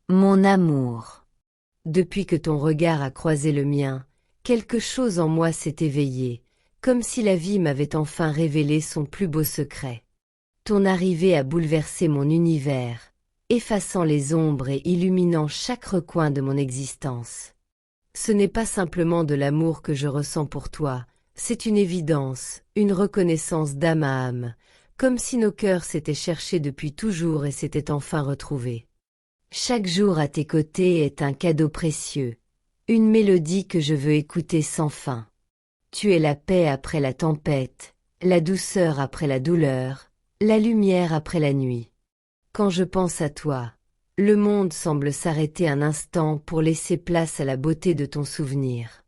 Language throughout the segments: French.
Mon amour. Depuis que ton regard a croisé le mien, quelque chose en moi s'est éveillé, comme si la vie m'avait enfin révélé son plus beau secret. Ton arrivée a bouleversé mon univers, effaçant les ombres et illuminant chaque recoin de mon existence. Ce n'est pas simplement de l'amour que je ressens pour toi, c'est une évidence, une reconnaissance d'âme à âme, comme si nos cœurs s'étaient cherchés depuis toujours et s'étaient enfin retrouvés. Chaque jour à tes côtés est un cadeau précieux, une mélodie que je veux écouter sans fin. Tu es la paix après la tempête, la douceur après la douleur, la lumière après la nuit. Quand je pense à toi, le monde semble s'arrêter un instant pour laisser place à la beauté de ton souvenir.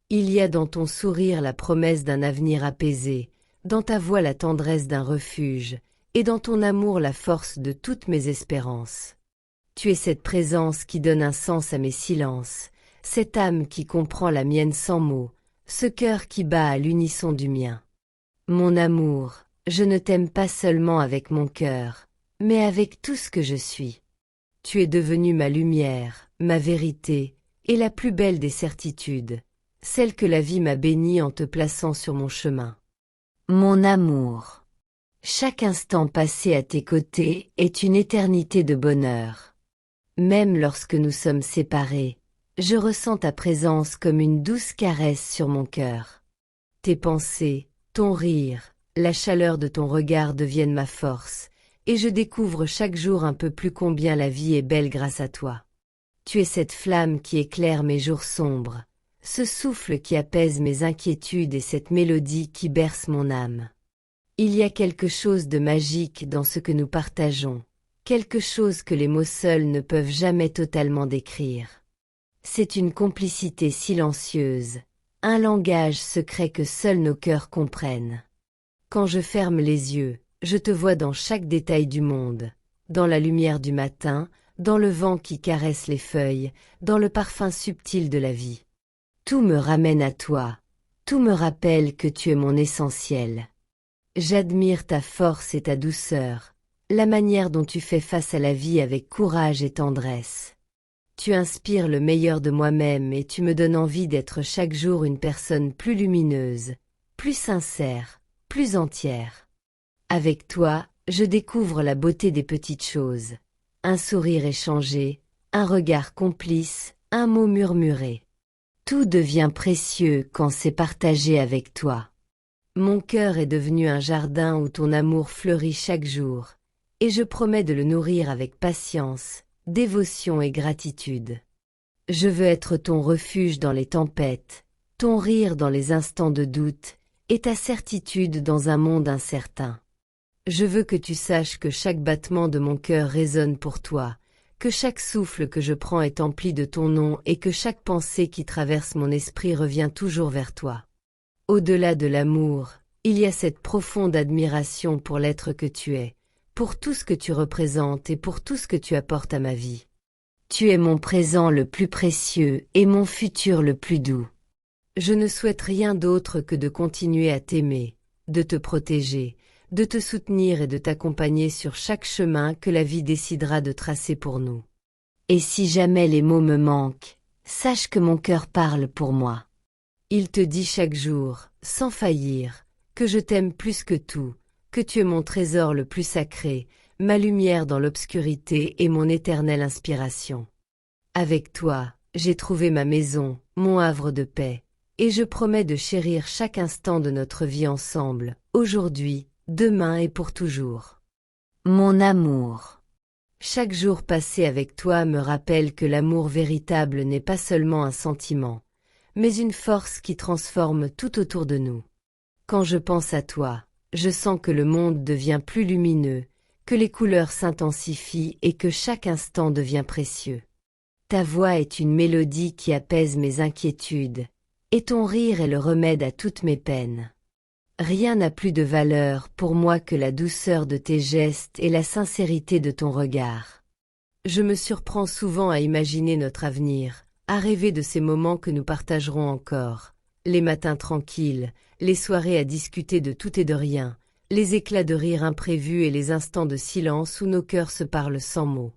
Il y a dans ton sourire la promesse d'un avenir apaisé, dans ta voix la tendresse d'un refuge, et dans ton amour la force de toutes mes espérances. Tu es cette présence qui donne un sens à mes silences, cette âme qui comprend la mienne sans mots, ce cœur qui bat à l'unisson du mien. Mon amour, je ne t'aime pas seulement avec mon cœur, mais avec tout ce que je suis. Tu es devenue ma lumière, ma vérité, et la plus belle des certitudes, celle que la vie m'a bénie en te plaçant sur mon chemin. Mon amour. Chaque instant passé à tes côtés est une éternité de bonheur. Même lorsque nous sommes séparés, je ressens ta présence comme une douce caresse sur mon cœur. Tes pensées, ton rire, la chaleur de ton regard deviennent ma force, et je découvre chaque jour un peu plus combien la vie est belle grâce à toi. Tu es cette flamme qui éclaire mes jours sombres, ce souffle qui apaise mes inquiétudes et cette mélodie qui berce mon âme. Il y a quelque chose de magique dans ce que nous partageons, quelque chose que les mots seuls ne peuvent jamais totalement décrire. C'est une complicité silencieuse, un langage secret que seuls nos cœurs comprennent. Quand je ferme les yeux, je te vois dans chaque détail du monde, dans la lumière du matin, dans le vent qui caresse les feuilles, dans le parfum subtil de la vie. Tout me ramène à toi, tout me rappelle que tu es mon essentiel. J'admire ta force et ta douceur, la manière dont tu fais face à la vie avec courage et tendresse. Tu inspires le meilleur de moi-même et tu me donnes envie d'être chaque jour une personne plus lumineuse, plus sincère, plus entière. Avec toi, je découvre la beauté des petites choses. Un sourire échangé, un regard complice, un mot murmuré. Tout devient précieux quand c'est partagé avec toi. Mon cœur est devenu un jardin où ton amour fleurit chaque jour, et je promets de le nourrir avec patience, dévotion et gratitude. Je veux être ton refuge dans les tempêtes, ton rire dans les instants de doute, et ta certitude dans un monde incertain. Je veux que tu saches que chaque battement de mon cœur résonne pour toi, que chaque souffle que je prends est empli de ton nom et que chaque pensée qui traverse mon esprit revient toujours vers toi. Au-delà de l'amour, il y a cette profonde admiration pour l'être que tu es, pour tout ce que tu représentes et pour tout ce que tu apportes à ma vie. Tu es mon présent le plus précieux et mon futur le plus doux. Je ne souhaite rien d'autre que de continuer à t'aimer, de te protéger, de te soutenir et de t'accompagner sur chaque chemin que la vie décidera de tracer pour nous. Et si jamais les mots me manquent, sache que mon cœur parle pour moi. Il te dit chaque jour, sans faillir, que je t'aime plus que tout, que tu es mon trésor le plus sacré, ma lumière dans l'obscurité et mon éternelle inspiration. Avec toi, j'ai trouvé ma maison, mon havre de paix, et je promets de chérir chaque instant de notre vie ensemble, aujourd'hui, demain et pour toujours. Mon amour. Chaque jour passé avec toi me rappelle que l'amour véritable n'est pas seulement un sentiment, mais une force qui transforme tout autour de nous. Quand je pense à toi, je sens que le monde devient plus lumineux, que les couleurs s'intensifient et que chaque instant devient précieux. Ta voix est une mélodie qui apaise mes inquiétudes, et ton rire est le remède à toutes mes peines. Rien n'a plus de valeur pour moi que la douceur de tes gestes et la sincérité de ton regard. Je me surprends souvent à imaginer notre avenir, à rêver de ces moments que nous partagerons encore, les matins tranquilles, les soirées à discuter de tout et de rien, les éclats de rire imprévus et les instants de silence où nos cœurs se parlent sans mots.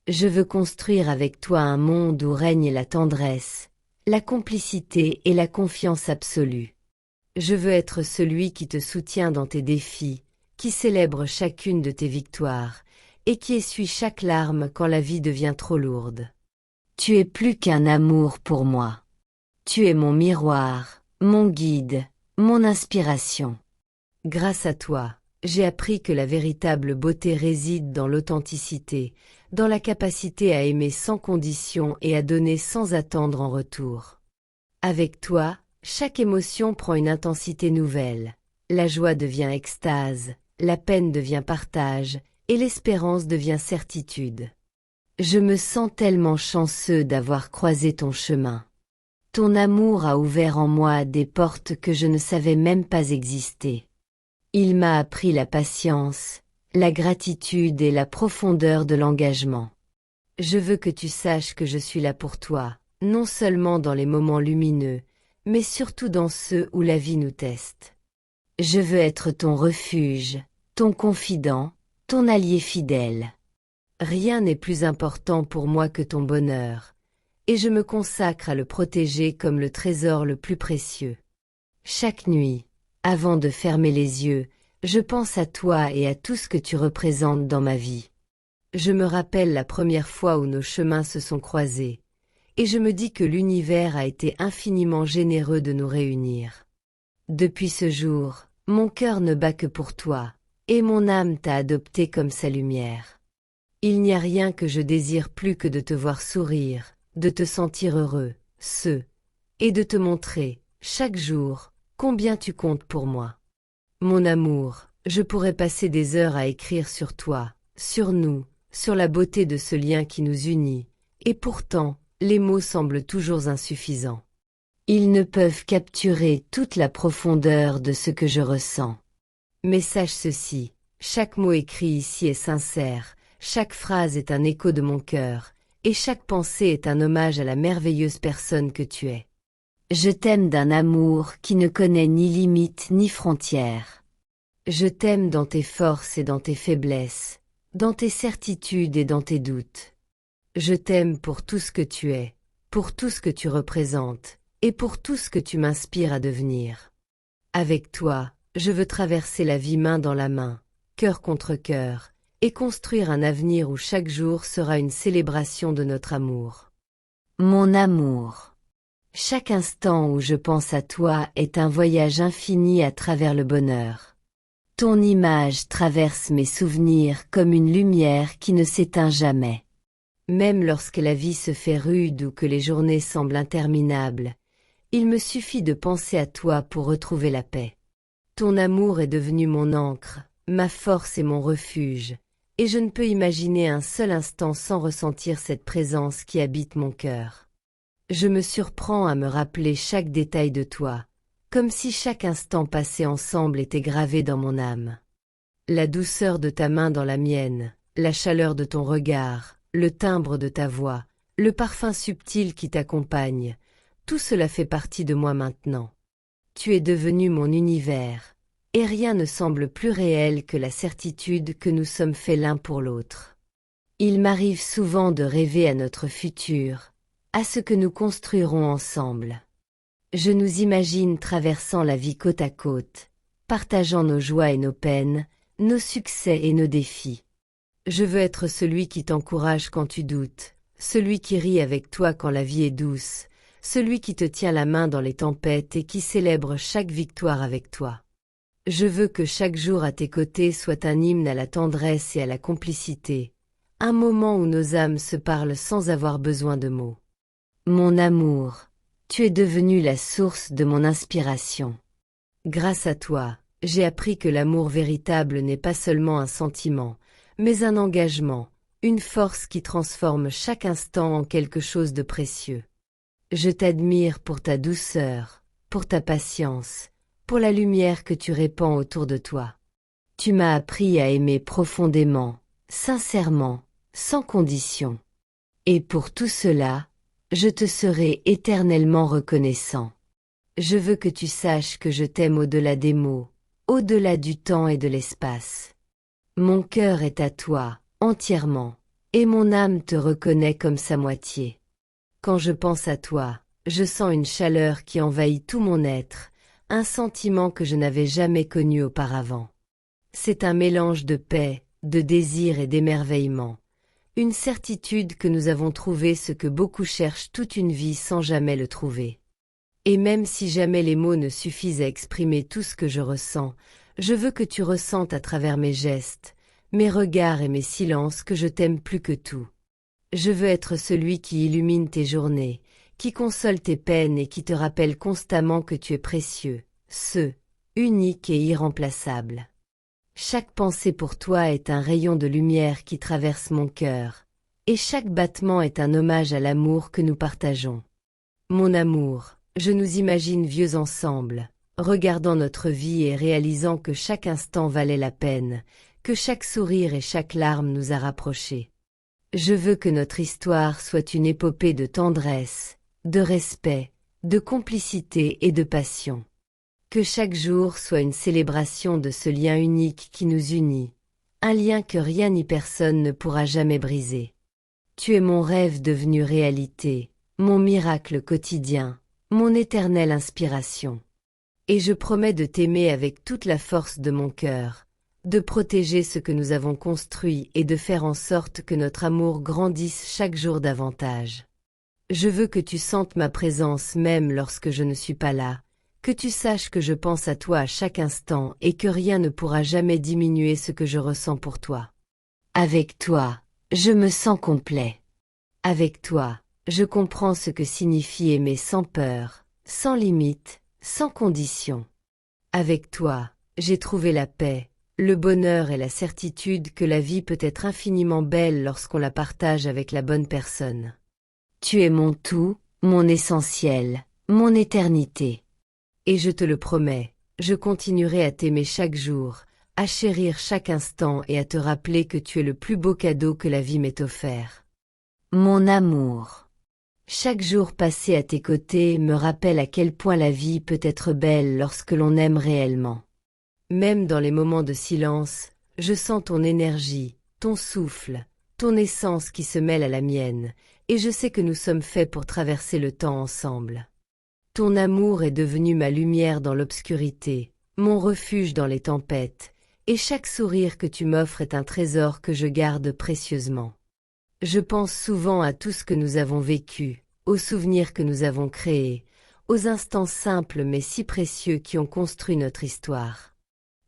Je veux construire avec toi un monde où règne la tendresse, la complicité et la confiance absolue. Je veux être celui qui te soutient dans tes défis, qui célèbre chacune de tes victoires, et qui essuie chaque larme quand la vie devient trop lourde. Tu es plus qu'un amour pour moi. Tu es mon miroir, mon guide, mon inspiration. Grâce à toi, j'ai appris que la véritable beauté réside dans l'authenticité, dans la capacité à aimer sans condition et à donner sans attendre en retour. Avec toi, chaque émotion prend une intensité nouvelle. La joie devient extase, la peine devient partage, et l'espérance devient certitude. Je me sens tellement chanceux d'avoir croisé ton chemin. Ton amour a ouvert en moi des portes que je ne savais même pas exister. Il m'a appris la patience, la gratitude et la profondeur de l'engagement. Je veux que tu saches que je suis là pour toi, non seulement dans les moments lumineux, mais surtout dans ceux où la vie nous teste. Je veux être ton refuge, ton confident, ton allié fidèle. Rien n'est plus important pour moi que ton bonheur, et je me consacre à le protéger comme le trésor le plus précieux. Chaque nuit, avant de fermer les yeux, je pense à toi et à tout ce que tu représentes dans ma vie. Je me rappelle la première fois où nos chemins se sont croisés, et je me dis que l'univers a été infiniment généreux de nous réunir. Depuis ce jour, mon cœur ne bat que pour toi, et mon âme t'a adopté comme sa lumière. Il n'y a rien que je désire plus que de te voir sourire, de te sentir heureux, et de te montrer, chaque jour, combien tu comptes pour moi. Mon amour, je pourrais passer des heures à écrire sur toi, sur nous, sur la beauté de ce lien qui nous unit, et pourtant, les mots semblent toujours insuffisants. Ils ne peuvent capturer toute la profondeur de ce que je ressens. Mais sache ceci, chaque mot écrit ici est sincère, chaque phrase est un écho de mon cœur, et chaque pensée est un hommage à la merveilleuse personne que tu es. Je t'aime d'un amour qui ne connaît ni limite ni frontières. Je t'aime dans tes forces et dans tes faiblesses, dans tes certitudes et dans tes doutes. Je t'aime pour tout ce que tu es, pour tout ce que tu représentes, et pour tout ce que tu m'inspires à devenir. Avec toi, je veux traverser la vie main dans la main, cœur contre cœur, et construire un avenir où chaque jour sera une célébration de notre amour. Mon amour. Chaque instant où je pense à toi est un voyage infini à travers le bonheur. Ton image traverse mes souvenirs comme une lumière qui ne s'éteint jamais. Même lorsque la vie se fait rude ou que les journées semblent interminables, il me suffit de penser à toi pour retrouver la paix. Ton amour est devenu mon ancre, ma force et mon refuge, et je ne peux imaginer un seul instant sans ressentir cette présence qui habite mon cœur. Je me surprends à me rappeler chaque détail de toi, comme si chaque instant passé ensemble était gravé dans mon âme. La douceur de ta main dans la mienne, la chaleur de ton regard, le timbre de ta voix, le parfum subtil qui t'accompagne, tout cela fait partie de moi maintenant. Tu es devenu mon univers, et rien ne semble plus réel que la certitude que nous sommes faits l'un pour l'autre. Il m'arrive souvent de rêver à notre futur, à ce que nous construirons ensemble. Je nous imagine traversant la vie côte à côte, partageant nos joies et nos peines, nos succès et nos défis. Je veux être celui qui t'encourage quand tu doutes, celui qui rit avec toi quand la vie est douce, celui qui te tient la main dans les tempêtes et qui célèbre chaque victoire avec toi. Je veux que chaque jour à tes côtés soit un hymne à la tendresse et à la complicité, un moment où nos âmes se parlent sans avoir besoin de mots. Mon amour, tu es devenu la source de mon inspiration. Grâce à toi, j'ai appris que l'amour véritable n'est pas seulement un sentiment, mais un engagement, une force qui transforme chaque instant en quelque chose de précieux. Je t'admire pour ta douceur, pour ta patience, pour la lumière que tu répands autour de toi. Tu m'as appris à aimer profondément, sincèrement, sans condition. Et pour tout cela, je te serai éternellement reconnaissant. Je veux que tu saches que je t'aime au-delà des mots, au-delà du temps et de l'espace. Mon cœur est à toi, entièrement, Et mon âme te reconnaît comme sa moitié. Quand je pense à toi, je sens une chaleur qui envahit tout mon être, un sentiment que je n'avais jamais connu auparavant. C'est un mélange de paix, de désir et d'émerveillement. Une certitude que nous avons trouvé ce que beaucoup cherchent toute une vie sans jamais le trouver. Et même si jamais les mots ne suffisent à exprimer tout ce que je ressens, je veux que tu ressentes à travers mes gestes, mes regards et mes silences que je t'aime plus que tout. Je veux être celui qui illumine tes journées, qui console tes peines et qui te rappelle constamment que tu es précieux, unique et irremplaçable. Chaque pensée pour toi est un rayon de lumière qui traverse mon cœur, et chaque battement est un hommage à l'amour que nous partageons. Mon amour, je nous imagine vieux ensemble, regardant notre vie et réalisant que chaque instant valait la peine, que chaque sourire et chaque larme nous a rapprochés. Je veux que notre histoire soit une épopée de tendresse, de respect, de complicité et de passion. Que chaque jour soit une célébration de ce lien unique qui nous unit, un lien que rien ni personne ne pourra jamais briser. Tu es mon rêve devenu réalité, mon miracle quotidien, mon éternelle inspiration. Et je promets de t'aimer avec toute la force de mon cœur, de protéger ce que nous avons construit et de faire en sorte que notre amour grandisse chaque jour davantage. Je veux que tu sentes ma présence même lorsque je ne suis pas là, que tu saches que je pense à toi à chaque instant et que rien ne pourra jamais diminuer ce que je ressens pour toi. Avec toi, je me sens complet. Avec toi, je comprends ce que signifie aimer sans peur, sans limite, sans condition. Avec toi, j'ai trouvé la paix, le bonheur et la certitude que la vie peut être infiniment belle lorsqu'on la partage avec la bonne personne. Tu es mon tout, mon essentiel, mon éternité. Et je te le promets, je continuerai à t'aimer chaque jour, à chérir chaque instant et à te rappeler que tu es le plus beau cadeau que la vie m'ait offert. Mon amour. Chaque jour passé à tes côtés me rappelle à quel point la vie peut être belle lorsque l'on aime réellement. Même dans les moments de silence, je sens ton énergie, ton souffle, ton essence qui se mêle à la mienne, et je sais que nous sommes faits pour traverser le temps ensemble. Ton amour est devenu ma lumière dans l'obscurité, mon refuge dans les tempêtes, et chaque sourire que tu m'offres est un trésor que je garde précieusement. Je pense souvent à tout ce que nous avons vécu, aux souvenirs que nous avons créés, aux instants simples mais si précieux qui ont construit notre histoire.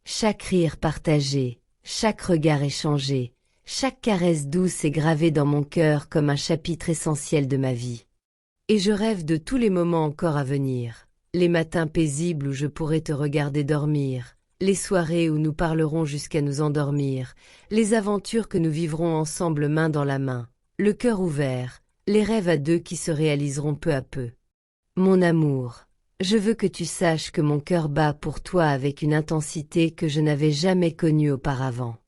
Chaque rire partagé, chaque regard échangé, chaque caresse douce est gravée dans mon cœur comme un chapitre essentiel de ma vie. Et je rêve de tous les moments encore à venir, les matins paisibles où je pourrai te regarder dormir, les soirées où nous parlerons jusqu'à nous endormir, les aventures que nous vivrons ensemble main dans la main, le cœur ouvert, les rêves à deux qui se réaliseront peu à peu. Mon amour, je veux que tu saches que mon cœur bat pour toi avec une intensité que je n'avais jamais connue auparavant.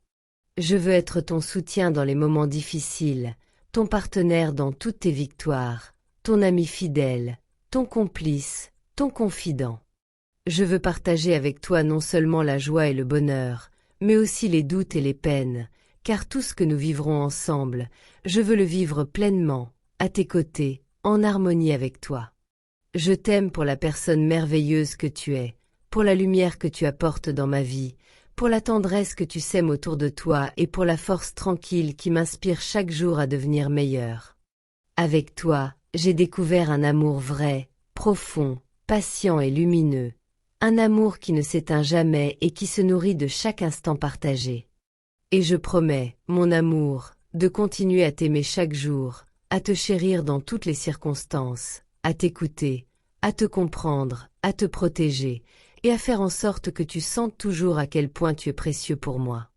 Je veux être ton soutien dans les moments difficiles, ton partenaire dans toutes tes victoires, ton ami fidèle, ton complice, ton confident. Je veux partager avec toi non seulement la joie et le bonheur, mais aussi les doutes et les peines, car tout ce que nous vivrons ensemble, je veux le vivre pleinement, à tes côtés, en harmonie avec toi. Je t'aime pour la personne merveilleuse que tu es, pour la lumière que tu apportes dans ma vie, pour la tendresse que tu sèmes autour de toi et pour la force tranquille qui m'inspire chaque jour à devenir meilleur. Avec toi, j'ai découvert un amour vrai, profond, patient et lumineux, un amour qui ne s'éteint jamais et qui se nourrit de chaque instant partagé. Et je promets, mon amour, de continuer à t'aimer chaque jour, à te chérir dans toutes les circonstances, à t'écouter, à te comprendre, à te protéger, et à faire en sorte que tu sentes toujours à quel point tu es précieux pour moi.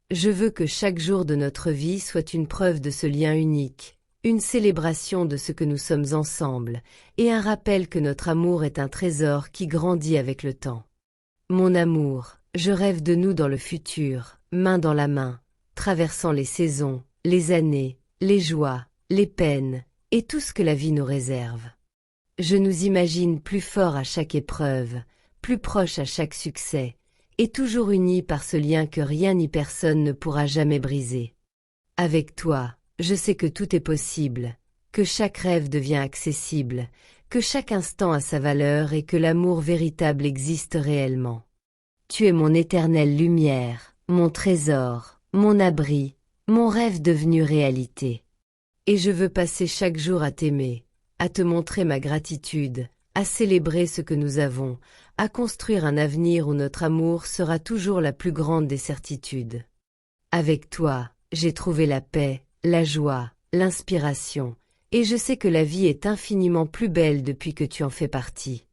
Je veux que chaque jour de notre vie soit une preuve de ce lien unique, une célébration de ce que nous sommes ensemble, et un rappel que notre amour est un trésor qui grandit avec le temps. Mon amour, je rêve de nous dans le futur, main dans la main, traversant les saisons, les années, les joies, les peines, et tout ce que la vie nous réserve. Je nous imagine plus forts à chaque épreuve, plus proches à chaque succès, et toujours unis par ce lien que rien ni personne ne pourra jamais briser. Avec toi, Je sais que tout est possible, que chaque rêve devient accessible, que chaque instant a sa valeur et que l'amour véritable existe réellement. Tu es mon éternelle lumière, mon trésor, mon abri, mon rêve devenu réalité. Et je veux passer chaque jour à t'aimer, à te montrer ma gratitude, à célébrer ce que nous avons, à construire un avenir où notre amour sera toujours la plus grande des certitudes. Avec toi, j'ai trouvé la paix, la joie, l'inspiration, et je sais que la vie est infiniment plus belle depuis que tu en fais partie.